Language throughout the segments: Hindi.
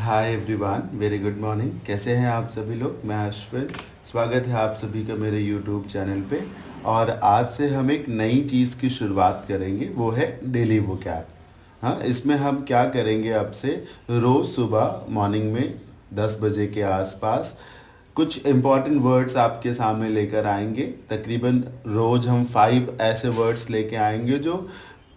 Hi everyone, very good morning. कैसे हैं आप सभी लोग? मैं अश्विन, स्वागत है आप सभी का मेरे यूट्यूब चैनल पे। और आज से हम एक नई चीज़ की शुरुआत करेंगे, वो है डेली वोकैब। हाँ, इसमें हम क्या करेंगे, अब से रोज़ सुबह मॉर्निंग में 10 बजे के आसपास कुछ इम्पॉर्टेंट वर्ड्स आपके सामने लेकर आएंगे। तकरीबन रोज़ हम 5 ऐसे वर्ड्स लेके आएंगे जो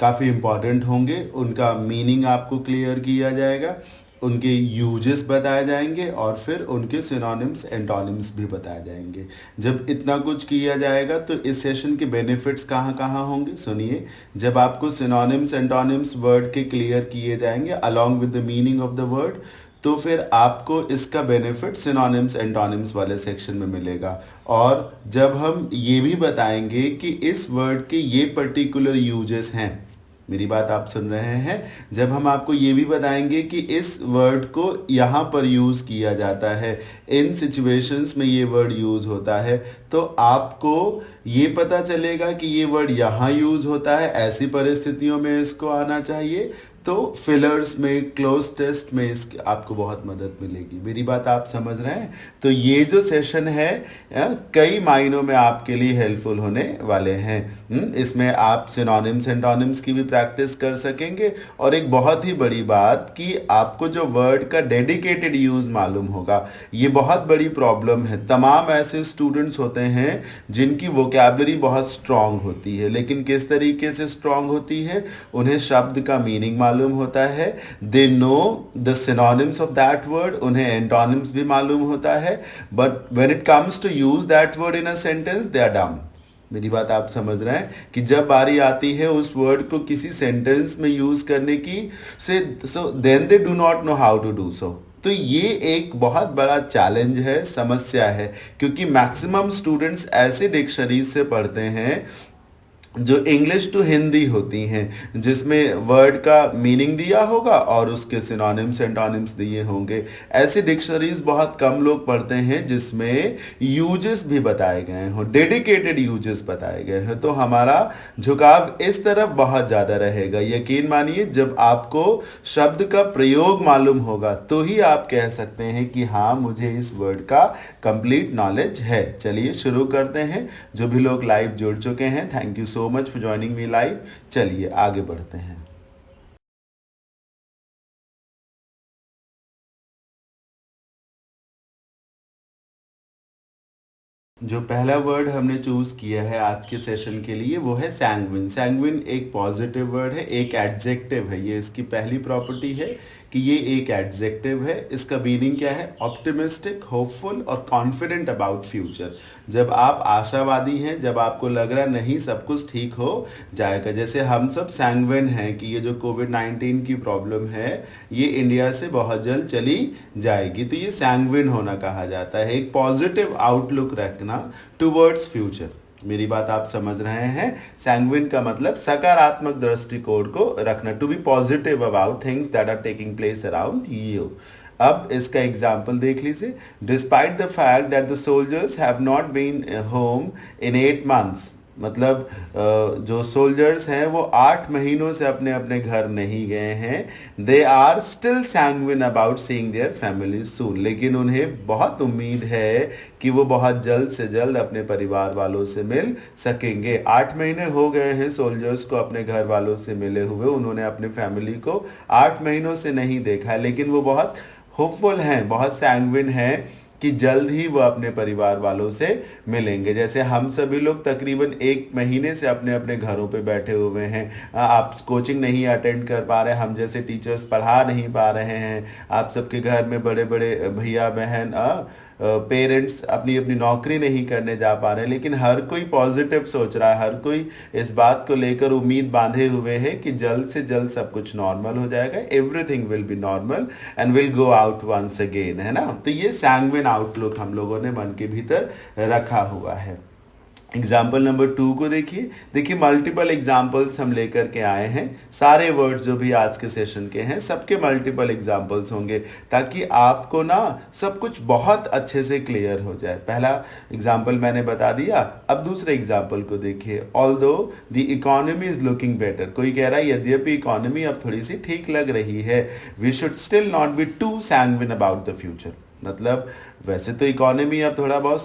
काफ़ी इम्पॉर्टेंट होंगे। उनका मीनिंग आपको क्लियर किया जाएगा, उनके यूजेस बताए जाएंगे और फिर उनके सिनोनिम्स एंटोनिम्स भी बताए जाएंगे। जब इतना कुछ किया जाएगा तो इस सेशन के बेनिफिट्स कहाँ कहाँ होंगे, सुनिए। जब आपको सिनोनिम्स एंटोनिम्स वर्ड के क्लियर किए जाएंगे along with the meaning of the word, तो फिर आपको इसका बेनिफिट सिनोनिम्स एंटोनिम्स वाले सेक्शन में मिलेगा। और जब हम ये भी बताएंगे कि इस वर्ड के ये पर्टिकुलर यूजेस हैं, मेरी बात आप सुन रहे हैं, जब हम आपको ये भी बताएंगे कि इस वर्ड को यहाँ पर यूज़ किया जाता है, इन सिचुएशंस में ये वर्ड यूज़ होता है, तो आपको ये पता चलेगा कि ये वर्ड यहाँ यूज़ होता है, ऐसी परिस्थितियों में इसको आना चाहिए। तो फिलर्स में, क्लोज टेस्ट में इसकी आपको बहुत मदद मिलेगी। मेरी बात आप समझ रहे हैं? तो ये जो सेशन है कई मायनों में आपके लिए हेल्पफुल होने वाले हैं। इसमें आप सिनोनिम्स एंटोनिम्स की भी प्रैक्टिस कर सकेंगे, और एक बहुत ही बड़ी बात कि आपको जो वर्ड का डेडिकेटेड यूज़ मालूम होगा। ये बहुत बड़ी प्रॉब्लम है। तमाम ऐसे स्टूडेंट्स होते हैं जिनकी वोकैबलरी बहुत स्ट्रांग होती है, लेकिन किस तरीके से स्ट्रांग होती है? उन्हें शब्द का मीनिंग मालूम होता है, they know the synonyms of that word, उन्हें एंटोनिम्स भी मालूम होता है, but when it comes to use that word in a sentence they are dumb. मेरी बात आप समझ रहे हैं कि जब बारी आती है उस वर्ड को किसी सेंटेंस में यूज करने की, से so then they do not know how to do so. तो ये एक बहुत बड़ा चैलेंज है, समस्या है, क्योंकि मैक्सिमम स्टूडेंट्स ऐसे डिक्शनरीज से पढ़ते हैं जो इंग्लिश टू हिंदी होती हैं, जिसमें वर्ड का मीनिंग दिया होगा और उसके सिनोनिम्स एंटोनिम्स दिए होंगे। ऐसी डिक्शनरीज बहुत कम लोग पढ़ते हैं जिसमें यूजेस भी बताए गए हों, डेडिकेटेड यूजेस बताए गए हैं। तो हमारा झुकाव इस तरफ बहुत ज़्यादा रहेगा। यकीन मानिए, जब आपको शब्द का प्रयोग मालूम होगा तो ही आप कह सकते हैं कि हाँ, मुझे इस वर्ड का कंप्लीट नॉलेज है। चलिए शुरू करते हैं। जो भी लोग लाइव जुड़ चुके हैं, thank you so much for joining me live. चलिए आगे बढ़ते हैं। जो पहला वर्ड हमने चूज किया है आज के सेशन के लिए वो है सैंग्विन। सैंग्विन एक पॉजिटिव वर्ड है, एक एडजेक्टिव है। ये इसकी पहली प्रॉपर्टी है कि ये एक एडजेक्टिव है। इसका मीनिंग क्या है? ऑप्टिमिस्टिक, होपफुल और कॉन्फिडेंट अबाउट फ्यूचर। जब आप आशावादी हैं, जब आपको लग रहा नहीं सब कुछ ठीक हो जाएगा। जैसे हम सब सैंग्विन हैं कि ये जो कोविड-19 की प्रॉब्लम है ये इंडिया से बहुत जल्द चली जाएगी। तो ये सैंग्विन होना कहा जाता है, एक पॉजिटिव आउटलुक रखना टुवर्ड्स फ्यूचर। मेरी बात आप समझ रहे हैं? सैंग्विन का मतलब सकारात्मक दृष्टिकोण को रखना, to be positive about things that are taking place around you. अब इसका एग्जाम्पल देख लीजिए। Despite the fact that the soldiers have not been home in 8 months, मतलब जो सोल्जर्स हैं वो 8 महीनों से अपने अपने घर नहीं गए हैं। They are still sanguine about seeing their family soon, लेकिन उन्हें बहुत उम्मीद है कि वो बहुत जल्द से जल्द अपने परिवार वालों से मिल सकेंगे। 8 महीने हो गए हैं सोल्जर्स को अपने घर वालों से मिले हुए, उन्होंने अपने फैमिली को 8 महीनों से नहीं देखा है, लेकिन वो बहुत होपफुल हैं, बहुत सैंग्विन हैं कि जल्द ही वो अपने परिवार वालों से मिलेंगे। जैसे हम सभी लोग तकरीबन 1 महीने से अपने अपने घरों पे बैठे हुए हैं। आप कोचिंग नहीं अटेंड कर पा रहे, हम जैसे टीचर्स पढ़ा नहीं पा रहे हैं, आप सबके घर में बड़े बड़े भैया बहन पेरेंट्स अपनी अपनी नौकरी नहीं करने जा पा रहे हैं, लेकिन हर कोई पॉजिटिव सोच रहा है, हर कोई इस बात को लेकर उम्मीद बांधे हुए है कि जल्द से जल्द सब कुछ नॉर्मल हो जाएगा, everything will be normal and will go out once again, है ना। तो ये सैंग्विन आउटलुक हम लोगों ने मन के भीतर रखा हुआ है। एग्जाम्पल नंबर 2 को देखिए। देखिए मल्टीपल एग्जाम्पल्स हम लेकर के आए हैं, सारे वर्ड्स जो भी आज के सेशन के हैं सबके मल्टीपल एग्जाम्पल्स होंगे, ताकि आपको ना सब कुछ बहुत अच्छे से क्लियर हो जाए। पहला एग्जाम्पल मैंने बता दिया, अब दूसरे एग्जाम्पल को देखिए। Although the economy is looking better, कोई कह रहा है यद्यपि इकोनॉमी अब थोड़ी सी ठीक लग रही है, we should still not be too sanguine about the future. मतलब वैसे तो इकोनॉमी अब थोड़ा बहुत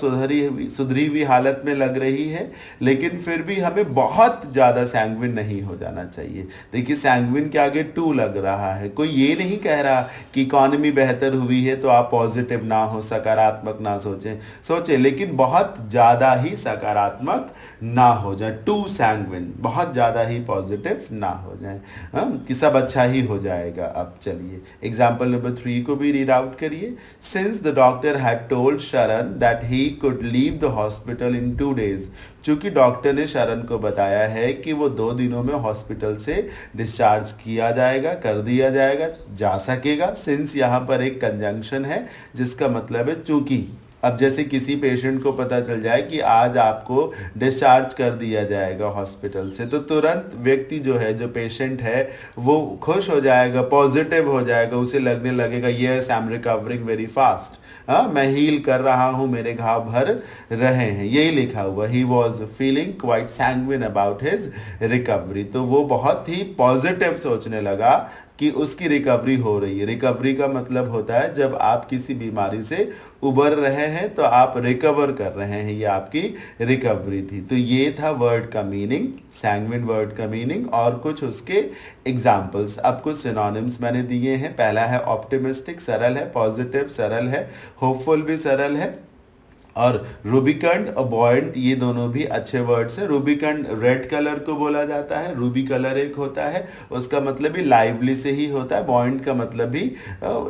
सुधरी हुई हालत में लग रही है, लेकिन फिर भी हमें बहुत ज़्यादा सैंग्विन नहीं हो जाना चाहिए। देखिए सैंग्विन के आगे टू लग रहा है, कोई ये नहीं कह रहा कि इकोनॉमी बेहतर हुई है तो आप पॉजिटिव ना हो, सकारात्मक ना सोचें, लेकिन बहुत ज़्यादा ही सकारात्मक ना हो जाए, टू सैंग्विन, बहुत ज़्यादा ही पॉजिटिव ना हो जाए, कि सब अच्छा ही हो जाएगा। अब चलिए एग्जाम्पल नंबर 3 को भी रीड आउट करिए। Since the doctor had told Sharan that he could leave the hospital in 2 days, चूंकि डॉक्टर ने शरण को बताया है कि वो 2 दिनों में हॉस्पिटल से डिस्चार्ज किया जाएगा, कर दिया जाएगा, जा सकेगा। सिंस यहाँ पर एक कंजंक्शन है जिसका मतलब है चूंकि। अब जैसे किसी पेशेंट को पता चल जाए कि आज आपको डिस्चार्ज कर दिया जाएगा हॉस्पिटल से, तो तुरंत व्यक्ति जो है, जो पेशेंट है, वो खुश हो जाएगा, पॉजिटिव हो जाएगा, उसे लगने लगेगा yes I am recovering very fast, हाँ मैं हील कर रहा हूँ, मेरे घाव भर रहे हैं, यही लिखा हुआ। He was feeling quite sanguine about his recovery, तो वो बहुत ही पॉजिटिव सोचने लगा कि उसकी रिकवरी हो रही है। रिकवरी का मतलब होता है जब आप किसी बीमारी से उबर रहे हैं तो आप रिकवर कर रहे हैं, ये आपकी रिकवरी थी। तो ये था वर्ड का मीनिंग, सैंग्विन वर्ड का मीनिंग और कुछ उसके एग्जाम्पल्स। अब कुछ सिनोनिम्स मैंने दिए हैं। पहला है ऑप्टिमिस्टिक, सरल है, पॉजिटिव सरल है, होपफुल भी सरल है, और रूबिकंड और बॉयंट ये दोनों भी अच्छे वर्ड्स हैं। रूबिकंड रेड कलर को बोला जाता है, रूबी कलर एक होता है, उसका मतलब भी लाइवली से ही होता है। बॉयंट का मतलब भी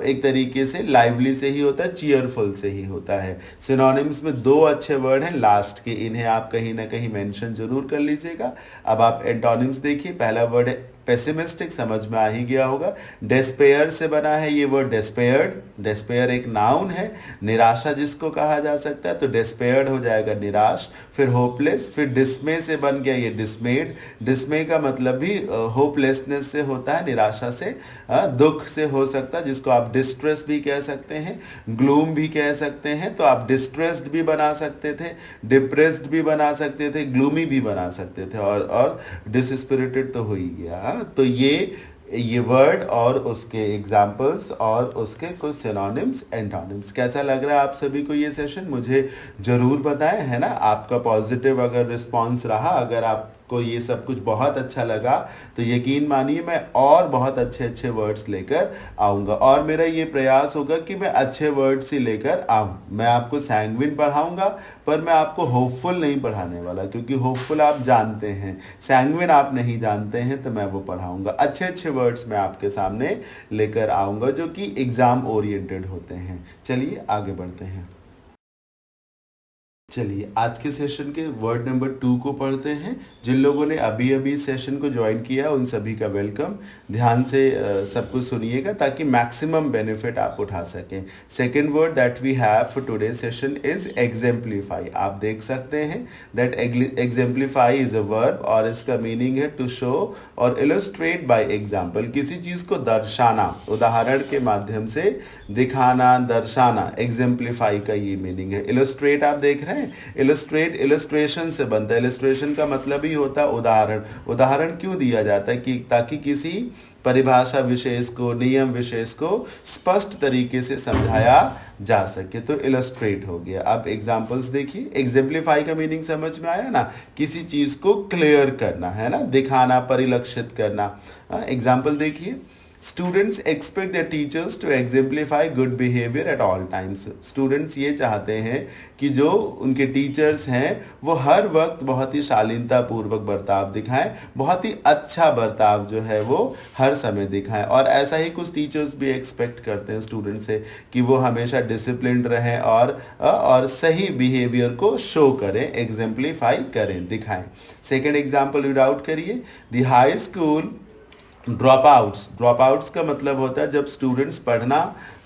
एक तरीके से लाइवली से ही होता है, चीयरफुल से ही होता है। सिनोनिम्स में 2 अच्छे वर्ड हैं लास्ट के, इन्हें आप कहीं ना कहीं मेंशन जरूर कर लीजिएगा। अब आप एंटोनिम्स देखिए। पहला वर्ड है पेसिमिस्टिक, समझ में आ ही गया होगा। डेस्पेयर से बना है ये वर्ड, डेस्पेयर्ड। डेस्पेयर एक नाउन है, निराशा जिसको कहा जा सकता है, तो डेस्पेयर्ड हो जाएगा निराश। फिर होपलेस, फिर डिस्मे से बन गया ये डिस्मेड। डिस्मे का मतलब भी होपलेसनेस से होता है, निराशा से, दुख से हो सकता है, जिसको आप डिस्ट्रेस भी कह सकते हैं, ग्लूम भी कह सकते हैं। तो आप डिस्ट्रेस्ड भी बना सकते थे, डिप्रेस्ड भी बना सकते थे, ग्लूमी भी बना सकते थे, और डिसस्पिरिटेड तो हो ही गया। तो ये वर्ड और उसके एग्जाम्पल्स और उसके कुछ सिनोनिम्स, एंटोनिम्स। कैसा लग रहा है आप सभी को ये सेशन, मुझे जरूर बताएं, है ना। आपका पॉजिटिव अगर रिस्पांस रहा, अगर आपको ये सब कुछ बहुत अच्छा लगा, तो यकीन मानिए मैं और बहुत अच्छे अच्छे वर्ड्स लेकर आऊँगा, और मेरा ये प्रयास होगा कि मैं अच्छे वर्ड्स ही लेकर आऊँ। मैं आपको सैंग्विन पढ़ाऊँगा, पर मैं आपको होपफुल नहीं पढ़ाने वाला, क्योंकि होपफुल आप जानते हैं, सैंग्विन आप नहीं जानते हैं, तो मैं वो पढ़ाऊँगा। अच्छे अच्छे वर्ड्स मैं आपके सामने लेकर आऊँगा जो कि एग्ज़ाम ओरिएंटेड होते हैं। चलिए आगे बढ़ते हैं। चलिए आज के सेशन के वर्ड नंबर 2 को पढ़ते हैं। जिन लोगों ने अभी अभी सेशन को ज्वाइन किया उन सभी का वेलकम। ध्यान से सब कुछ सुनिएगा ताकि मैक्सिमम बेनिफिट आप उठा सकें। Second word that we have for today session is exemplify. आप देख सकते हैं that exemplify is a verb और इसका मीनिंग है टू शो और इलस्ट्रेट बाय एग्जाम्पल। किसी चीज़ को दर्शाना, उदाहरण के माध्यम से दिखाना, दर्शाना, एग्जेम्पलीफाई का ये मीनिंग है। इलस्ट्रेट आप देख रहे हैं, इलस्ट्रेट इलस्ट्रेशन से बनता है। इलस्ट्रेशन का मतलब ही होता है उदाहरण। उदाहरण क्यों दिया जाता है कि ताकि किसी परिभाषा विशेष को, नियम विशेष को स्पष्ट तरीके से समझाया जा सके, तो इलस्ट्रेट हो गया। अब एग्जांपल्स देखिए। एग्जेम्पलीफाई का मीनिंग समझ में आया ना, किसी चीज को क्लियर करना, है ना, दिखाना, परिलक्षित करना। एग्जाम्पल देखिए। Students expect their teachers to exemplify good behaviour at all times. Students ये चाहते हैं कि जो उनके टीचर्स हैं वो हर वक्त बहुत ही शालीनता पूर्वक बर्ताव दिखाएं, बहुत ही अच्छा बर्ताव जो है वो हर समय दिखाएं। और ऐसा ही कुछ टीचर्स भी एक्सपेक्ट करते हैं स्टूडेंट से कि वो हमेशा डिसिप्लिन्ड रहें और सही बिहेवियर को शो करें, एग्जेम्पलीफाई करें, दिखाएं। सेकेंड एग्जाम्पल रीड आउट करिए। The high school drop outs. Drop outs का मतलब होता है जब स्टूडेंट्स पढ़ना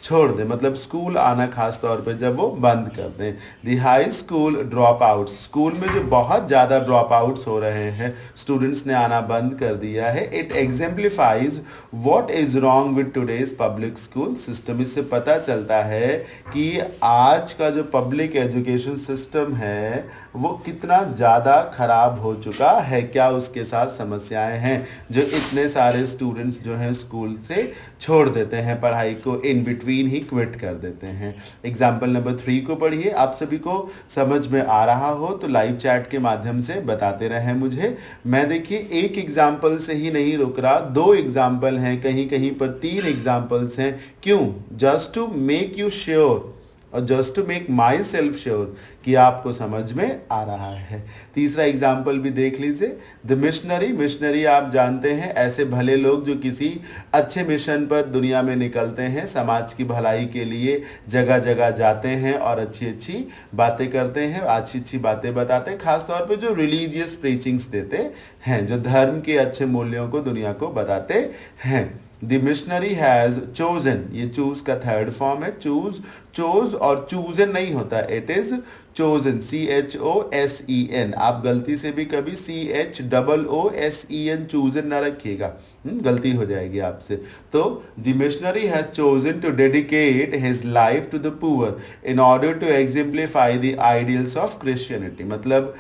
छोड़ दें, मतलब स्कूल आना खास तौर पे जब वो बंद कर दें। The high school dropouts, school में जो बहुत ज़्यादा ड्रॉप आउट्स हो रहे हैं, स्टूडेंट्स ने आना बंद कर दिया है। It exemplifies what is wrong with today's public school system. इससे पता चलता है कि आज का जो पब्लिक एजुकेशन सिस्टम है वो कितना ज़्यादा खराब हो चुका है, क्या उसके साथ समस्याएं हैं जो इतने सारे स्टूडेंट्स जो हैं स्कूल से छोड़ देते हैं, पढ़ाई को इन बिटवीन ही क्विट कर देते हैं। एग्जाम्पल नंबर 3 को पढ़िए। आप सभी को समझ में आ रहा हो तो लाइव चैट के माध्यम से बताते रहें मुझे। मैं देखिए एक एग्जाम्पल से ही नहीं रुक रहा, 2 एग्जाम्पल हैं, कहीं कहीं पर 3 एग्जाम्पल्स हैं। क्यों? Just to make you sure और just to make myself sure कि आपको समझ में आ रहा है। तीसरा एग्जाम्पल भी देख लीजिए। द मिशनरी, मिशनरी आप जानते हैं ऐसे भले लोग जो किसी अच्छे मिशन पर दुनिया में निकलते हैं, समाज की भलाई के लिए जगह जगह जाते हैं और अच्छी अच्छी बातें करते हैं, अच्छी अच्छी बातें बताते हैं, खासतौर पे जो रिलीजियस प्रीचिंग्स देते हैं, जो धर्म के अच्छे मूल्यों को दुनिया को बताते हैं। द मिशनरी हैज चोजन, ये चूज का थर्ड फॉर्म है। चूज, चोज और चूजन नहीं होता, इट इज चोजन, CHOSEN। आप गलती से भी कभी CHOOSEN चूजन ना रखिएगा, गलती हो जाएगी आपसे। तो the missionary has chosen to dedicate his life to the poor in order to exemplify the ideals of Christianity. मतलब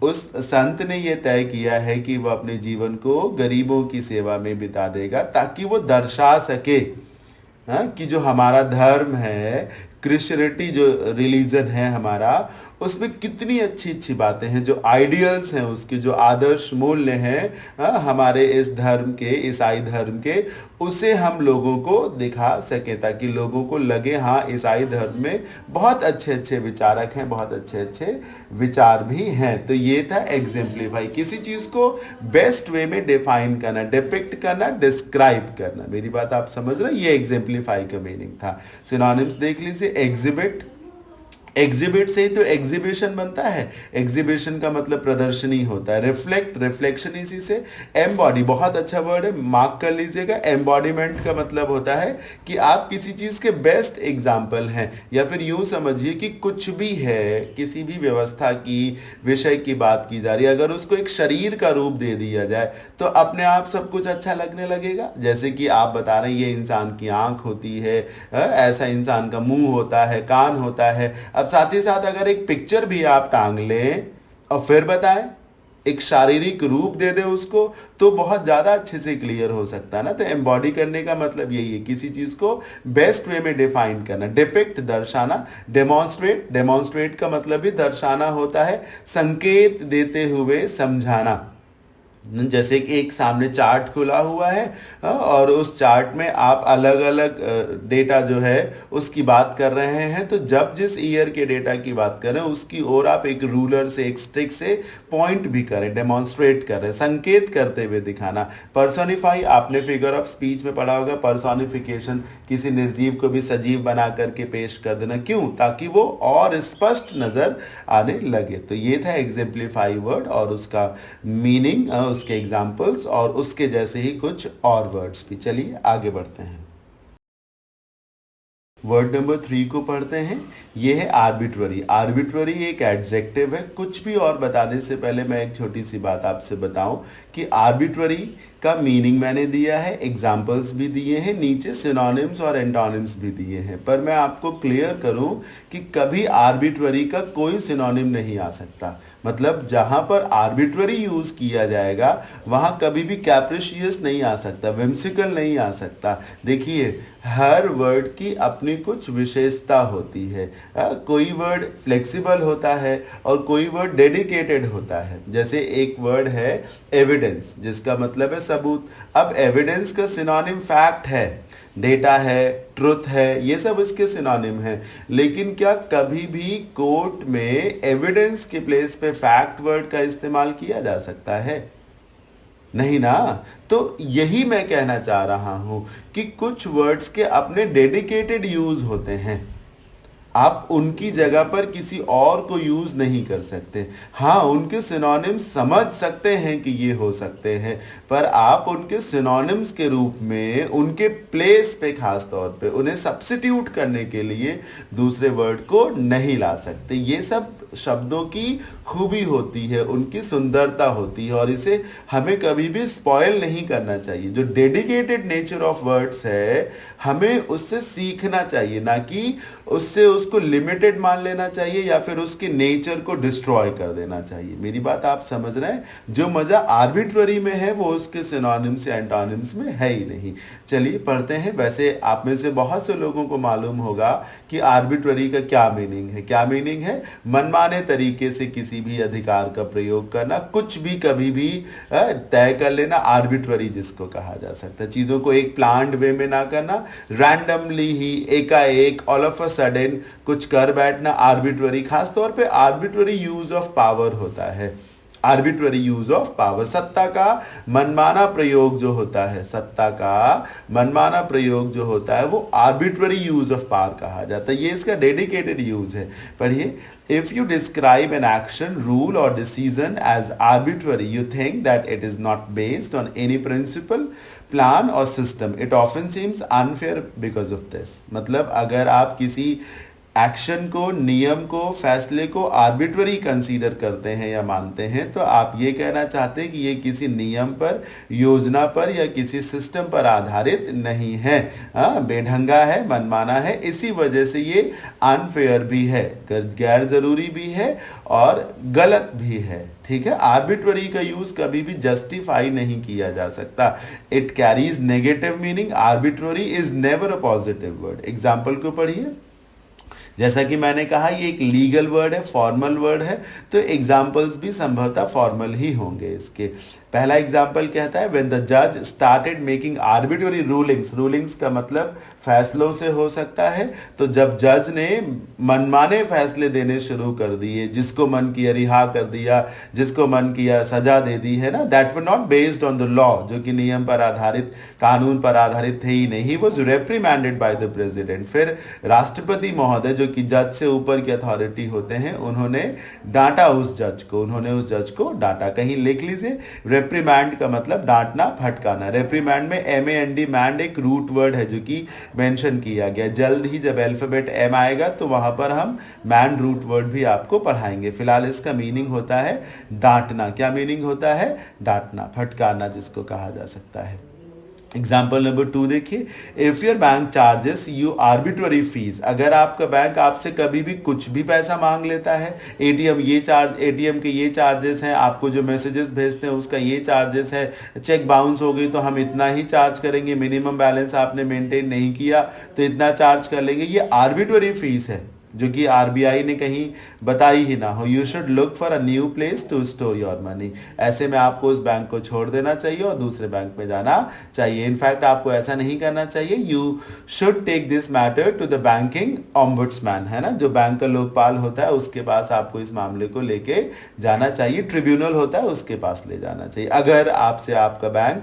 उस संत ने यह तय किया है कि वह अपने जीवन को गरीबों की सेवा में बिता देगा ताकि वो दर्शा सके कि जो हमारा धर्म है, क्रिश्चियनिटी जो रिलीजन है हमारा, उसमें कितनी अच्छी अच्छी बातें हैं, जो आइडियल्स हैं उसके, जो आदर्श मूल्य हैं हमारे इस धर्म के, ईसाई धर्म के, उसे हम लोगों को दिखा सके ताकि लोगों को लगे हाँ ईसाई धर्म में बहुत अच्छे अच्छे विचारक हैं, बहुत अच्छे अच्छे विचार भी हैं। तो ये था एग्जाम्प्लीफाई, किसी चीज़ को बेस्ट वे में डिफाइन करना, डिपिक्ट करना, डिस्क्राइब करना। मेरी बात आप समझ रहे हैं? ये एग्जाम्प्लीफाई का मीनिंग था। सिनोनिम्स देख लीजिए। एग्जिबिट, एग्जिबिट से ही तो एग्जीबिशन बनता है, एग्जीबिशन का मतलब प्रदर्शनी होता है। रिफ्लेक्ट, रिफ्लेक्शन इसी से। एम्बॉडी, बहुत अच्छा वर्ड है, मार्क कर लीजिएगा। एम्बॉडीमेंट का मतलब होता है कि आप किसी चीज के बेस्ट एग्जाम्पल हैं, या फिर यूं समझिए कि कुछ भी है, किसी भी व्यवस्था की, विषय की बात की जा रही है, अगर उसको एक शरीर का रूप दे दिया जाए तो अपने आप सब कुछ अच्छा लगने लगेगा। जैसे कि आप बता रहे हैं ये इंसान की आंख होती है, ऐसा इंसान का मुंह होता है, कान होता है। अब साथ ही साथ अगर एक पिक्चर भी आप टांग लें और फिर बताएं, एक शारीरिक रूप दे दे उसको, तो बहुत ज्यादा अच्छे से क्लियर हो सकता है ना। तो एम्बॉडी करने का मतलब यही है, किसी चीज को बेस्ट वे में डिफाइन करना। डिपिक्ट, दर्शाना। डेमोन्स्ट्रेट, डेमोन्स्ट्रेट का मतलब भी दर्शाना होता है, संकेत देते हुए समझाना। जैसे कि एक सामने चार्ट खुला हुआ है और उस चार्ट में आप अलग अलग डेटा जो है उसकी बात कर रहे हैं, तो जब जिस ईयर के डेटा की बात कर रहे हैं उसकी ओर आप एक रूलर से, एक स्टिक से पॉइंट भी करें, डेमोन्स्ट्रेट करें, संकेत करते हुए दिखाना। पर्सोनिफाई, आपने फिगर ऑफ स्पीच में पढ़ा होगा, पर्सोनिफिकेशन, किसी निर्जीव को भी सजीव बना करके पेश कर देना। क्यों? ताकि वो और स्पष्ट नजर आने लगे। तो ये था एग्जाम्प्लीफाई वर्ड और उसका मीनिंग, उसके एग्जाम्पल्स और उसके जैसे ही कुछ और वर्ड्स भी। चलिए आगे बढ़ते हैं। वर्ड नंबर 3 को पढ़ते हैं। ये है आर्बिट्ररी। आर्बिट्ररी एक एडजेक्टिव है। कुछ भी और बताने से पहले मैं एक छोटी सी बात आपसे बताऊं कि आर्बिट्ररी का मीनिंग मैंने दिया है, एग्जाम्पल्स भी दिए हैं, नीचे सिनोनिम्स और एंटोनिम्स भी दिए हैं। पर मैं आपको क्लियर करूं कि कभी आर्बिट्ररी का कोई सिनोनिम नहीं आ सकता। मतलब जहां पर आर्बिट्ररी यूज किया जाएगा वहां कभी भी कैप्रिशियस नहीं आ सकता, विम्सिकल नहीं आ सकता। देखिए हर वर्ड की अपनी कुछ विशेषता होती है। कोई वर्ड फ्लेक्सिबल होता है और कोई वर्ड डेडिकेटेड होता है। जैसे एक वर्ड है एविडेंस, जिसका मतलब है सबूत। अब एविडेंस का सिनोनिम फैक्ट है, डेटा है, ट्रुथ है, ये सब इसके सिनोनिम है। लेकिन क्या कभी भी कोर्ट में एविडेंस के प्लेस पे फैक्ट वर्ड का इस्तेमाल किया जा सकता है? नहीं ना। तो यही मैं कहना चाह रहा हूं कि कुछ वर्ड्स के अपने डेडिकेटेड यूज होते हैं। आप उनकी जगह पर किसी और को यूज नहीं कर सकते। हाँ, उनके सिनोनिम्स समझ सकते हैं कि ये हो सकते हैं, पर आप उनके सिनोनिम्स के रूप में उनके प्लेस पे खास तौर पे उन्हें सब्स्टिट्यूट करने के लिए दूसरे वर्ड को नहीं ला सकते। ये सब शब्दों की खूबी होती है, उनकी सुंदरता होती है, और इसे हमें कभी भी स्पॉइल नहीं करना चाहिए। जो डेडिकेटेड नेचर ऑफ वर्ड्स है, हमें उससे सीखना चाहिए, ना कि उससे उसको लिमिटेड मान लेना चाहिए या फिर उसके नेचर को डिस्ट्रॉय कर देना चाहिए। मेरी बात आप समझ रहे हैं? जो मजा आर्बिट्ररी में है वो उसके सिनोनिम्स या एंटोनिम्स में है ही नहीं। चलिए पढ़ते हैं। वैसे आप में से बहुत से लोगों को मालूम होगा कि आर्बिट्ररी का क्या मीनिंग है। क्या मीनिंग है? मनमाने तरीके से किसी भी अधिकार का प्रयोग करना, कुछ भी कभी भी तय कर लेना, आर्बिट्ररी जिसको कहा जा सकता है। चीजों को एक प्लान्ड वे में ना करना, रैंडमली ही एकाएक ऑल ऑफ अ सडन कुछ कर बैठना, आर्बिट्ररी। खास तौर पे आर्बिट्ररी यूज ऑफ पावर होता है। आर्बिट्ररी यूज ऑफ पावर, सत्ता का मनमाना प्रयोग जो होता है, सत्ता का मनमाना प्रयोग जो होता है वो आर्बिट्ररी यूज ऑफ पावर कहा जाता है। ये इसका डेडिकेटेड यूज है। पढ़िए, if you describe an action, rule और decision as arbitrary, you think that it is not based on any principle, plan और system, it often seems unfair because of this. मतलब अगर आप किसी एक्शन को, नियम को, फैसले को आर्बिट्ररी कंसीडर करते हैं या मानते हैं, तो आप ये कहना चाहते हैं कि ये किसी नियम पर, योजना पर या किसी सिस्टम पर आधारित नहीं है, बेढंगा है, मनमाना है। इसी वजह से ये अनफेयर भी है, गैर जरूरी भी है और गलत भी है। ठीक है, आर्बिट्ररी का यूज कभी भी जस्टिफाई नहीं किया जा सकता। It carries negative meaning. Arbitrary is never a positive word. Example को पढ़िए। जैसा कि मैंने कहा ये एक लीगल वर्ड है, फॉर्मल वर्ड है, तो एग्जाम्पल्स भी संभवतः फॉर्मल ही होंगे इसके। पहला एग्जाम्पल कहता है व्हेन द जज started making arbitrary rulings. Rulings का मतलब फैसलों से हो सकता है। तो जब जज ने मनमाने फैसले देने शुरू कर दिए, जिसको मन किया रिहा कर दिया, जिसको मन किया सजा दे दी, है ना, that were not based on the law, जो कि नियम पर आधारित, कानून पर आधारित थे ही नहीं, वॉज रेप्रीमैंडेड बाय द प्रेसिडेंट। फिर राष्ट्रपति महोदय, जो कि जज से ऊपर की अथॉरिटी होते हैं, उन्होंने डांटा उस जज को, उन्होंने उस जज को डांटा। कहीं लिख लीजिए, रेप्रीमैंड का मतलब डांटना, फटकाना। रेप्रीमैंड में MAND, मैंड एक रूट वर्ड है जो कि मेंशन किया गया। जल्द ही जब अल्फाबेट M आएगा तो वहां पर हम मैंड रूट वर्ड भी आपको पढ़ाएंगे। फिलहाल इसका मीनिंग होता है डांटना। क्या मीनिंग होता है? डांटना, फटकारना जिसको कहा जा सकता है। एग्जाम्पल नंबर 2 देखिए, if your bank charges you arbitrary fees. अगर आपका बैंक आपसे कभी भी कुछ भी पैसा मांग लेता है, एटीएम के ये चार्जेस हैं, आपको जो मैसेजेस भेजते हैं उसका ये चार्जेस है, चेक बाउंस हो गई तो हम इतना ही चार्ज करेंगे, मिनिमम बैलेंस आपने मेंटेन नहीं किया तो इतना चार्ज कर लेंगे, ये आर्बिट्ररी फीस है जो कि RBI ने कहीं बताई ही ना हो। You should look for a new place to store your money. ऐसे में आपको उस बैंक को छोड़ देना चाहिए और दूसरे बैंक में जाना चाहिए। इनफैक्ट आपको ऐसा नहीं करना चाहिए। You should take this matter to the banking ombudsman, है ना, जो बैंक का लोकपाल होता है उसके पास आपको इस मामले को लेके जाना चाहिए। ट्रिब्यूनल होता है उसके पास ले जाना चाहिए अगर आपसे आपका बैंक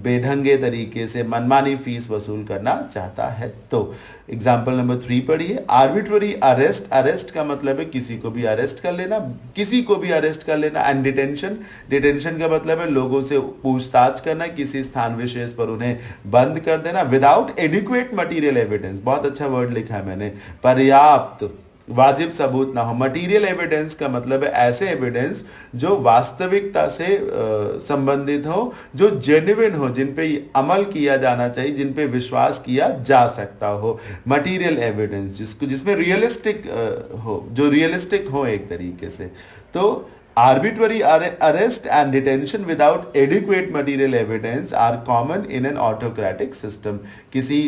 बेढंगे तरीके से मनमानी फीस वसूल करना चाहता है तो। एग्जाम्पल नंबर 3 पढ़िए, आर्बिट्ररी अरेस्ट। अरेस्ट का मतलब है किसी को भी अरेस्ट कर लेना, किसी को भी अरेस्ट कर लेना। एंड डिटेंशन, डिटेंशन का मतलब है लोगों से पूछताछ करना, किसी स्थान विशेष पर उन्हें बंद कर देना विदाउट एडिक्वेट मटीरियल एविडेंस। बहुत अच्छा वर्ड लिखा है मैंने, पर्याप्त वाजिब सबूत ना हो। मटीरियल एविडेंस का मतलब है ऐसे एविडेंस जो वास्तविकता से संबंधित हो, जो जेन्युइन हो, जिन पे अमल किया जाना चाहिए, जिन पे विश्वास किया जा सकता हो। मटीरियल एविडेंस जिसमें रियलिस्टिक हो, जो रियलिस्टिक हो एक तरीके से। तो arbitrary arrest and detention without adequate material evidence are common in an autocratic system। किसी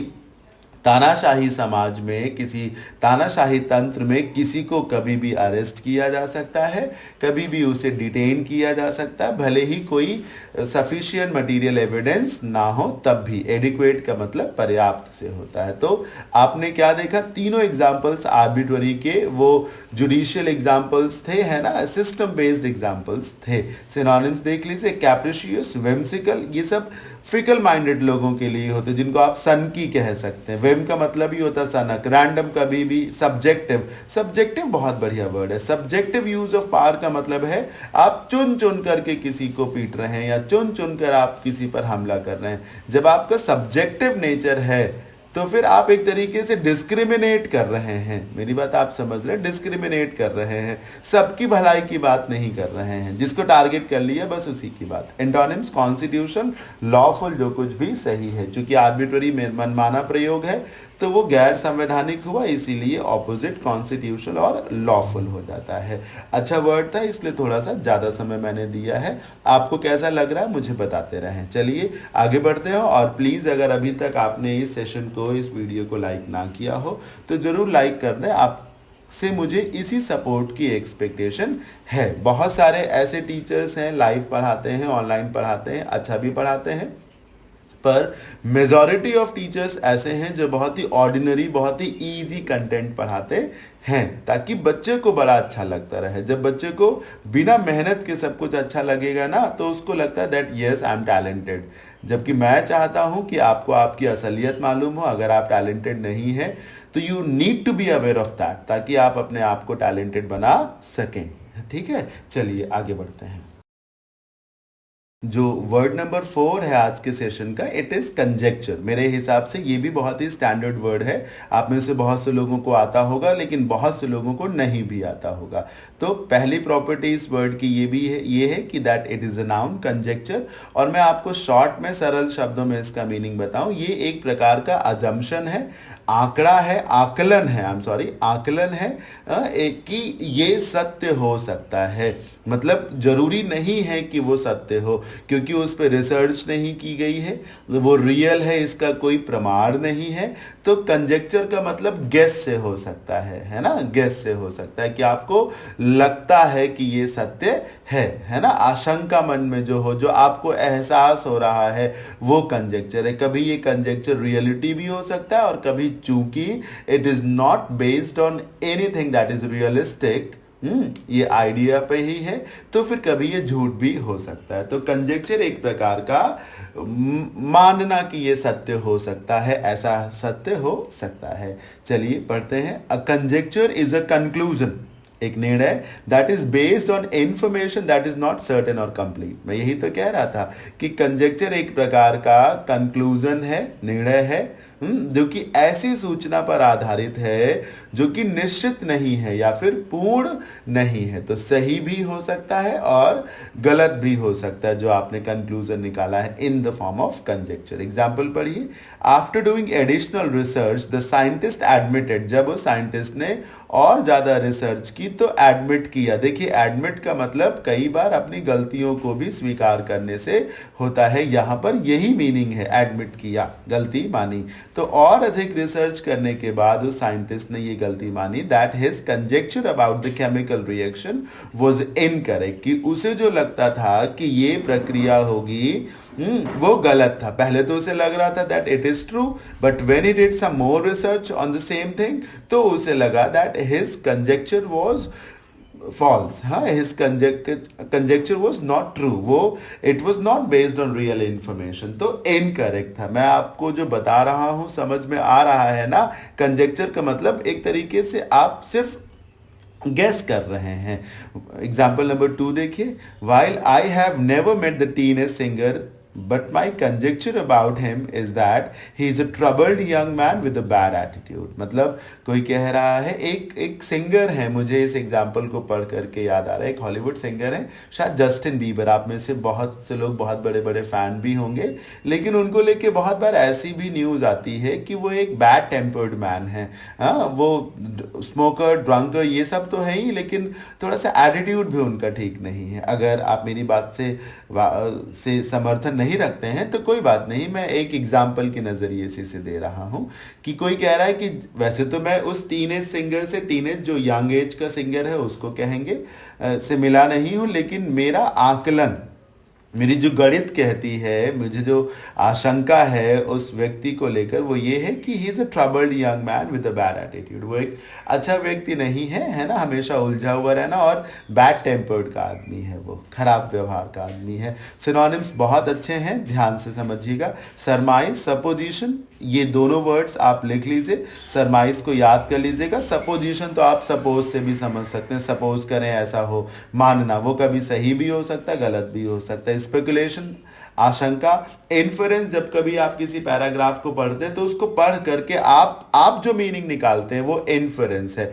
तानाशाही समाज में, किसी तानाशाही तंत्र में किसी को कभी भी अरेस्ट किया जा सकता है, कभी भी उसे डिटेन किया जा सकता है, भले ही कोई सफिशिएंट मटेरियल एविडेंस ना हो तब भी। एडिक्वेट का मतलब पर्याप्त से होता है। तो आपने क्या देखा, तीनों एग्जाम्पल्स आर्बिट्ररी के वो जुडिशियल एग्जाम्पल्स थे, है ना, सिस्टम बेस्ड एग्जाम्पल्स थे। सिनोनिम्स देख लीजिए, कैप्रिशियस, व्हिम्सिकल, ये सब फिकल माइंडेड लोगों के लिए होते हैं, जिनको आप सनकी कह सकते हैं। वेम का मतलब ही होता है सनक। रैंडम कभी भी, सब्जेक्टिव, सब्जेक्टिव बहुत बढ़िया वर्ड है। सब्जेक्टिव यूज ऑफ पावर का मतलब है आप चुन चुन करके किसी को पीट रहे हैं या चुन चुन कर आप किसी पर हमला कर रहे हैं। जब आपका सब्जेक्टिव नेचर है तो फिर आप एक तरीके से डिस्क्रिमिनेट कर रहे हैं। मेरी बात आप समझ रहे हैं, डिस्क्रिमिनेट कर रहे हैं, सबकी भलाई की बात नहीं कर रहे हैं। जिसको टारगेट कर लिया बस उसी की बात। एंटोनिम्स कॉन्स्टिट्यूशन, लॉफुल, जो कुछ भी सही है। चूंकि आर्बिट्ररी मनमाना प्रयोग है तो वो गैर संवैधानिक हुआ, इसीलिए ऑपोजिट कॉन्स्टिट्यूशनल और लॉफुल हो जाता है। अच्छा वर्ड था इसलिए थोड़ा सा ज़्यादा समय मैंने दिया है। आपको कैसा लग रहा है मुझे बताते रहें। चलिए आगे बढ़ते हैं। और प्लीज़ अगर अभी तक आपने इस सेशन को, इस वीडियो को लाइक ना किया हो तो ज़रूर लाइक कर दें। आप से मुझे इसी सपोर्ट की एक्सपेक्टेशन है। बहुत सारे ऐसे टीचर्स हैं, लाइव पढ़ाते हैं, ऑनलाइन पढ़ाते हैं, अच्छा भी पढ़ाते हैं, पर मेजॉरिटी ऑफ टीचर्स ऐसे हैं जो बहुत ही ऑर्डिनरी, बहुत ही इजी कंटेंट पढ़ाते हैं ताकि बच्चे को बड़ा अच्छा लगता रहे। जब बच्चे को बिना मेहनत के सब कुछ अच्छा लगेगा ना तो उसको लगता है that yes I am talented. जबकि मैं चाहता हूं कि आपको आपकी असलियत मालूम हो। अगर आप टैलेंटेड नहीं है तो you need to be aware of that, ताकि आप अपने आप को टैलेंटेड बना सकें। ठीक है, चलिए आगे बढ़ते हैं। जो वर्ड नंबर 4 है आज के सेशन का, इट इज कंजेक्चर। मेरे हिसाब से ये भी बहुत ही स्टैंडर्ड वर्ड है। आप में से बहुत से लोगों को आता होगा लेकिन बहुत से लोगों को नहीं भी आता होगा। तो पहली प्रॉपर्टी इस वर्ड की ये है कि that it is a noun, conjecture. और मैं आपको शॉर्ट में, सरल शब्दों में इसका मीनिंग बताऊं। ये एक प्रकार का अजम्पशन है, आंकड़ा है, आकलन है, आई एम सॉरी, आकलन है कि ये सत्य हो सकता है। मतलब जरूरी नहीं है कि वो सत्य हो, क्योंकि उस पर रिसर्च नहीं की गई है, वो रियल है इसका कोई प्रमाण नहीं है। तो कंजेक्चर का मतलब गेस से हो सकता है ना, गेस से हो सकता है कि आपको लगता है कि ये सत्य है ना। आशंका मन में जो हो, जो आपको एहसास हो रहा है, वो कंजेक्चर है। कभी ये कंजेक्चर रियलिटी भी हो सकता है और कभी, चूंकि it is not based on anything that is realistic, ये आइडिया पे ही है, तो फिर कभी ये झूठ भी हो सकता है। तो कंजेक्चर एक प्रकार का मानना कि ये सत्य हो सकता है, ऐसा सत्य हो सकता है। चलिए पढ़ते हैं। अ कंजेक्चर इज अ कंक्लूजन, एक निर्णय, that is based on information that is not certain और कंप्लीट। मैं यही तो कह रहा था कि कंजेक्चर एक प्रकार का कंक्लूजन है, निर्णय है, जो कि ऐसी सूचना पर आधारित है जो कि निश्चित नहीं है या फिर पूर्ण नहीं है। तो सही भी हो सकता है और गलत भी हो सकता है जो आपने कंक्लूजन निकाला है in the form of conjecture. Example पढ़िए। After doing additional research the scientist admitted, जब उस साइंटिस्ट ने और ज्यादा रिसर्च की तो एडमिट किया। देखिए एडमिट का मतलब कई बार अपनी गलतियों को भी स्वीकार करने से होता है। यहां पर यही मीनिंग है, एडमिट किया, गलती मानी। तो और अधिक रिसर्च करने के बाद उस साइंटिस्ट ने ये गलती मानी that his conjecture about the chemical reaction was incorrect, कि उसे जो लगता था कि ये प्रक्रिया होगी वो गलत था। पहले तो उसे लग रहा था that it is true, but when he did some more research on the same thing तो उसे लगा that his conjecture was false, हाँ, his conjecture was not true, वो it was not based on real information, तो incorrect था। मैं आपको जो बता रहा हूँ समझ में आ रहा है ना। कंजेक्चर का मतलब एक तरीके से आप सिर्फ गेस कर रहे हैं। एग्जाम्पल नंबर 2 देखिए। While I have never met the teenage singer, but my conjecture about him is that he is a troubled young man with a bad attitude। मतलब कोई कह रहा है, एक सिंगर है, मुझे इस एग्जाम्पल को पढ़ करके याद आ रहा है, एक हॉलीवुड सिंगर है, शायद जस्टिन बीबर। आप में से बहुत से लोग बहुत बड़े बड़े फैन भी होंगे, लेकिन उनको लेके बहुत बार ऐसी भी न्यूज़ आती है कि वो एक बैड टेम्पर्ड मैन है। हाँ, वो स्मोकर, ड्रंकर, ये सब तो है ही, लेकिन थोड़ा सा एटीट्यूड भी उनका ठीक नहीं है। अगर आप मेरी बात से समर्थन नहीं रखते हैं तो कोई बात नहीं, मैं एक एग्जाम्पल के नज़रिए से दे रहा हूं कि कोई कह रहा है कि वैसे तो मैं उस टीनेज सिंगर से, टीनेज जो यंग एज का सिंगर है उसको कहेंगे, से मिला नहीं हूं, लेकिन मेरा आकलन मेरी जो गणित कहती है, मुझे जो आशंका है उस व्यक्ति को लेकर, वो ये है कि he is a troubled young man with a bad attitude. वो एक अच्छा व्यक्ति नहीं है ना, हमेशा उलझा हुआ रहना, और बैड टेम्पर्ड का आदमी है, वो खराब व्यवहार का आदमी है। सिनोनिम्स बहुत अच्छे हैं, ध्यान से समझिएगा। सरमाइज, सपोजिशन, ये दोनों वर्ड्स आप लिख लीजिए। सरमाइज को याद कर लीजिएगा। सपोजिशन तो आप सपोज से भी समझ सकते हैं, सपोज करें ऐसा हो, मानना, वो कभी सही भी हो सकता है, गलत भी हो सकता है। स्पेकुलेशन, आशंका। इन्फरेंस, जब कभी आप किसी पैराग्राफ को पढ़ते हैं तो उसको पढ़ करके आप जो मीनिंग निकालते हैं वो इन्फरेंस है।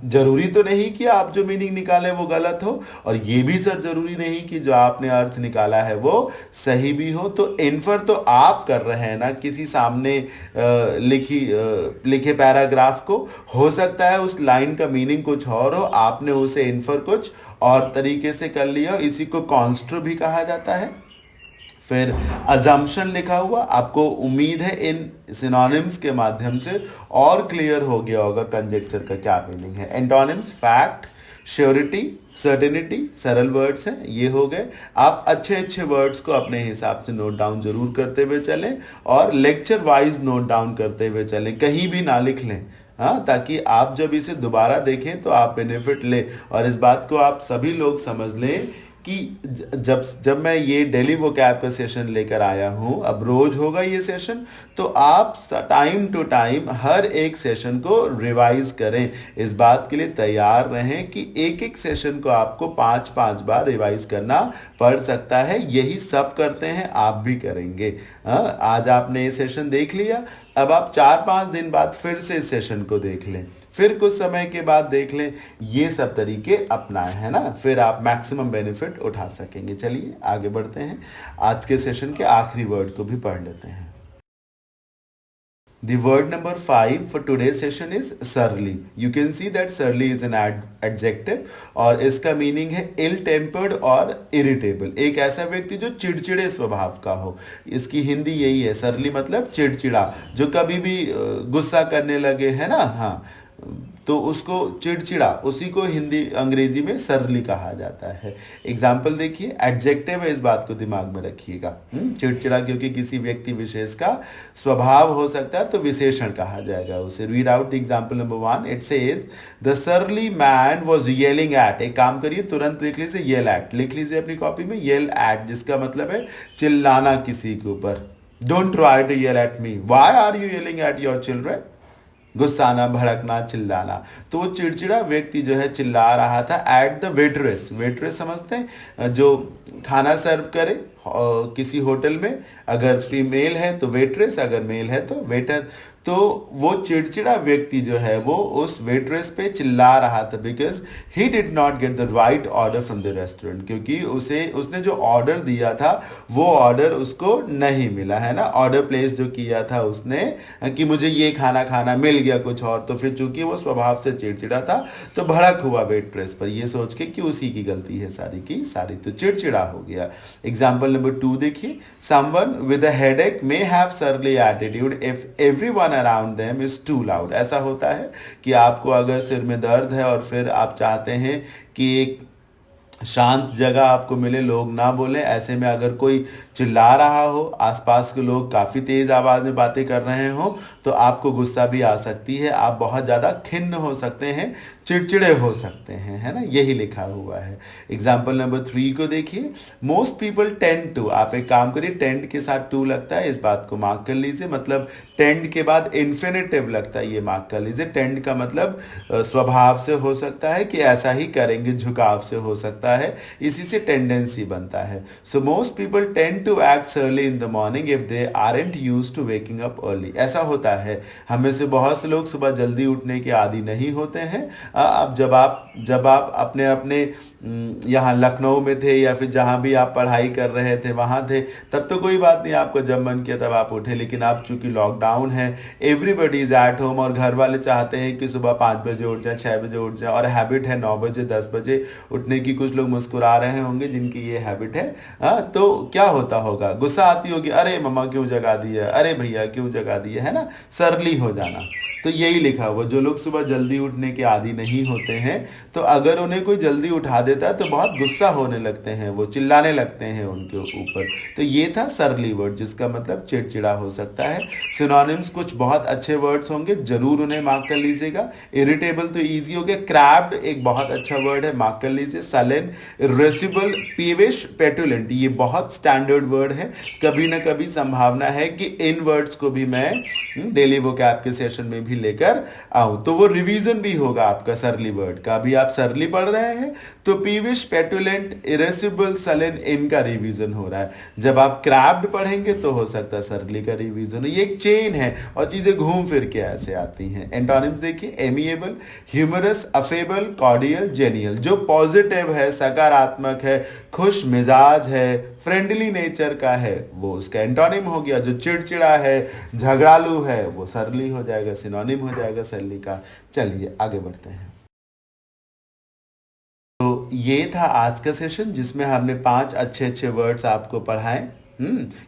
जरूरी तो नहीं कि आप जो मीनिंग निकाले वो गलत हो, और ये भी सर जरूरी नहीं कि जो आपने अर्थ निकाला है वो सही भी हो। तो इन्फर तो आप कर रहे हैं ना किसी सामने लिखे पैराग्राफ को। हो सकता है उस लाइन का मीनिंग कुछ और हो, आपने उसे इन्फर कुछ और तरीके से कर लिया, इसी को कॉन्स्ट्रो भी कहा जाता है। फिर अजम्पशन लिखा हुआ, आपको उम्मीद है इन सिनोनिम्स के माध्यम से और क्लियर हो गया होगा कंजेक्चर का क्या मीनिंग है। एंटोनिम्स, फैक्ट, श्योरिटी, सर्टेनिटी, सरल वर्ड्स हैं, ये हो गए। आप अच्छे अच्छे वर्ड्स को अपने हिसाब से नोट डाउन जरूर करते हुए चलें, और लेक्चर वाइज नोट डाउन करते हुए चलें, कहीं भी ना लिख लें, हाँ, ताकि आप जब इसे दोबारा देखें तो आप बेनिफिट ले। और इस बात को आप सभी लोग समझ लें कि जब मैं ये डेली वोकैब का सेशन लेकर आया हूँ, अब रोज होगा ये सेशन, तो आप टाइम टू टाइम हर एक सेशन को रिवाइज करें। इस बात के लिए तैयार रहें कि एक एक सेशन को आपको 5-5 बार रिवाइज करना पड़ सकता है। यही सब करते हैं, आप भी करेंगे। आज आपने ये सेशन देख लिया, अब आप 4-5 दिन बाद फिर से इस सेशन को देख लें, फिर कुछ समय के बाद देख लें। ये सब तरीके अपनाएं, है ना, फिर आप मैक्सिमम बेनिफिट उठा सकेंगे। चलिए आगे बढ़ते हैं, आज के सेशन के आखिरी वर्ड को भी पढ़ लेते हैं। The word number 5 for today's session is surly. You can see that surly is an adjective, और इसका मीनिंग है ill tempered और irritable, एक ऐसा व्यक्ति जो चिड़चिड़े स्वभाव का हो। इसकी हिंदी यही है, surly मतलब चिड़चिड़ा, जो कभी भी गुस्सा करने लगे, है ना, हाँ, तो उसको चिड़चिड़ा, उसी को हिंदी अंग्रेजी में सरली कहा जाता है। एग्जाम्पल देखिए, एडजेक्टिव है, इस बात को दिमाग में रखिएगा। चिड़चिड़ा क्योंकि किसी व्यक्ति विशेष का स्वभाव हो सकता है, तो विशेषण कहा जाएगा उसे। Read out the example number 1। It says the सरली मैन वॉज येलिंग एट। एक काम करिए, तुरंत लिख लीजिए येल एट, लिख लीजिए अपनी कॉपी में येल एट, जिसका मतलब है चिल्लाना किसी के ऊपर। Don't try to yell at me, why are you yelling at your children. गुस्साना, भड़कना, चिल्लाना। तो वो चिड़चिड़ा व्यक्ति जो है चिल्ला रहा था एट द वेटरेस। वेटरेस समझते हैं, जो खाना सर्व करे किसी होटल में, अगर फीमेल है तो वेटरेस, अगर मेल है तो वेटर। तो वो चिड़चिड़ा व्यक्ति जो है वो उस वेटरेस पे चिल्ला रहा था, because he did not get the right order from the restaurant, क्योंकि उसने जो ऑर्डर दिया था वो ऑर्डर उसको नहीं मिला, है ना। ऑर्डर प्लेस जो किया था उसने कि मुझे ये खाना खाना, मिल गया कुछ और, तो फिर चूंकि वो स्वभाव से चिड़चिड़ा था तो भड़क हुआ वेटरेस पर, ये सोच के कि उसी की गलती है सारी की सारी, तो चिड़चिड़ा हो गया। एग्जाम्पल नंबर 2 देखिए, someone with a headache may have surly attitude if everyone around them is too loud. ऐसा होता है कि आपको अगर सिर में दर्द है और फिर आप चाहते हैं कि एक शांत जगह आपको मिले, लोग ना बोले, ऐसे में अगर कोई चिल्ला रहा हो, आसपास के लोग काफ़ी तेज़ आवाज़ में बातें कर रहे हो, तो आपको गुस्सा भी आ सकती है, आप बहुत ज़्यादा खिन्न हो सकते हैं, चिड़चिड़े हो सकते हैं, है ना, यही लिखा हुआ है। एग्जाम्पल नंबर 3 को देखिए, मोस्ट पीपल टेंड टू। आप एक काम करिए, टेंड के साथ टू लगता है, इस बात को मार्क कर लीजिए, मतलब टेंड के बाद इन्फिनेटिव लगता है, ये मार्क कर लीजिए। टेंड का मतलब स्वभाव से हो सकता है कि ऐसा ही करेंगे, झुकाव से हो सकता है, इसी से टेंडेंसी बनता है। So most people tend to act early in the morning if they aren't used to waking up early. ऐसा होता है, हमें से बहुत से लोग सुबह जल्दी उठने के आदी नहीं होते हैं। अब जब आप अपने अपने यहाँ लखनऊ में थे या फिर जहाँ भी आप पढ़ाई कर रहे थे वहाँ थे, तब तो कोई बात नहीं, आपको जब मन किया तब आप उठे। लेकिन अब चूंकि लॉकडाउन है, एवरीबडी इज एट होम, और घर वाले चाहते हैं कि सुबह 5 बजे उठ जाए, 6 बजे उठ जाए, और हैबिट है 9 बजे 10 बजे उठने की। कुछ लोग मुस्कुरा रहे होंगे जिनकी ये हैबिट है। तो क्या होता होगा, गुस्सा आती होगी, अरे मम्मा क्यों जगा दिया, अरे भैया क्यों जगा दिया, है ना, सरली हो जाना। तो यही लिखा हुआ, जो लोग सुबह जल्दी उठने के आदी नहीं होते हैं, तो अगर उन्हें कोई जल्दी उठा देता है तो बहुत गुस्सा होने लगते हैं, वो चिल्लाने लगते हैं उनके ऊपर। तो ये था सरली वर्ड, जिसका मतलब चिड़चिड़ा हो सकता है। सिनोनिम्स कुछ बहुत अच्छे वर्ड्स होंगे, जरूर उन्हें मार्क कर लीजिएगा। इरिटेबल तो इजी हो गया। क्रैब्ड एक बहुत अच्छा वर्ड है, मार्क कर लीजिए। सलेन, इरेसिबल, पीविश, पेटुलेंट, ये बहुत स्टैंडर्ड वर्ड है। कभी ना कभी संभावना है कि इन वर्ड्स को भी मैं डेली वोकैब के सेशन में भी लेकर आऊं, तो वो रिवीजन भी होगा आपका सरली वर्ड का। अभी आप सरली पढ़ रहे हैं तो पीविश, पेटुलेंट, इरेसिबल, सलेन, इनका रिवीजन हो रहा है। जब आप क्रैब्ड पढ़ेंगे तो हो सकता है सरली का रिवीजन। ये एक चेन है और चीजें घूम फिर के ऐसे आती हैं। एंटोनिम्स देखिए, amiable, humorous, affable, cordial, genial. जो पॉजिटिव है, सकारात्मक है, खुश मिजाज है, फ्रेंडली नेचर का है, वो उसका एंटोनिम हो गया। जो चिड़चिड़ा है, झगड़ालू है, वो सरली हो जाएगा, सिनोनिम हो जाएगा सरली का। चलिए आगे बढ़ते हैं। तो ये था आज का सेशन, जिसमें हमने 5 अच्छे अच्छे वर्ड्स आपको पढ़ाए।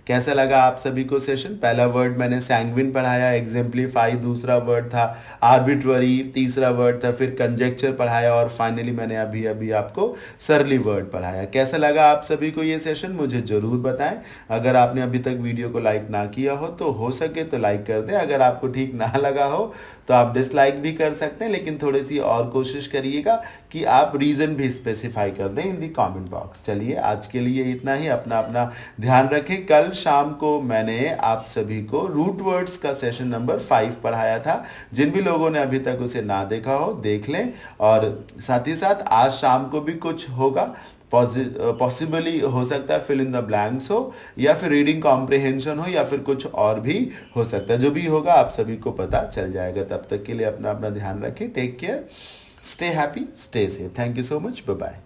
कैसा लगा आप सभी को सेशन? पहला वर्ड मैंने सैंग्विन पढ़ाया, एग्जेम्पलीफाई दूसरा वर्ड था, आर्बिट्ररी तीसरा वर्ड था, फिर कंजेक्चर पढ़ाया, और फाइनली मैंने अभी अभी आपको सरली वर्ड पढ़ाया। कैसा लगा आप सभी को ये सेशन? मुझे जरूर बताएं। अगर आपने अभी तक वीडियो को लाइक ना किया हो सके तो लाइक कर दें। अगर आपको ठीक ना लगा हो तो आप डिसलाइक भी कर सकते हैं, लेकिन थोड़ी सी और कोशिश करिएगा कि आप रीज़न भी स्पेसिफाई कर दें इन दी कमेंट बॉक्स। चलिए आज के लिए इतना ही। अपना अपना ध्यान रखें। कल शाम को मैंने आप सभी को रूट वर्ड्स का सेशन नंबर 5 पढ़ाया था। जिन भी लोगों ने अभी तक उसे ना देखा हो देख लें, और साथ ही साथ आज शाम को भी कुछ होगा। पॉसिबली हो सकता है फिल इन द ब्लैंक्स हो, या फिर रीडिंग कॉम्प्रिहेंशन हो, या फिर कुछ और भी हो सकता है। जो भी होगा आप सभी को पता चल जाएगा। तब तक के लिए अपना अपना ध्यान रखें। Take care, stay happy, stay safe. Thank you so much, bye bye.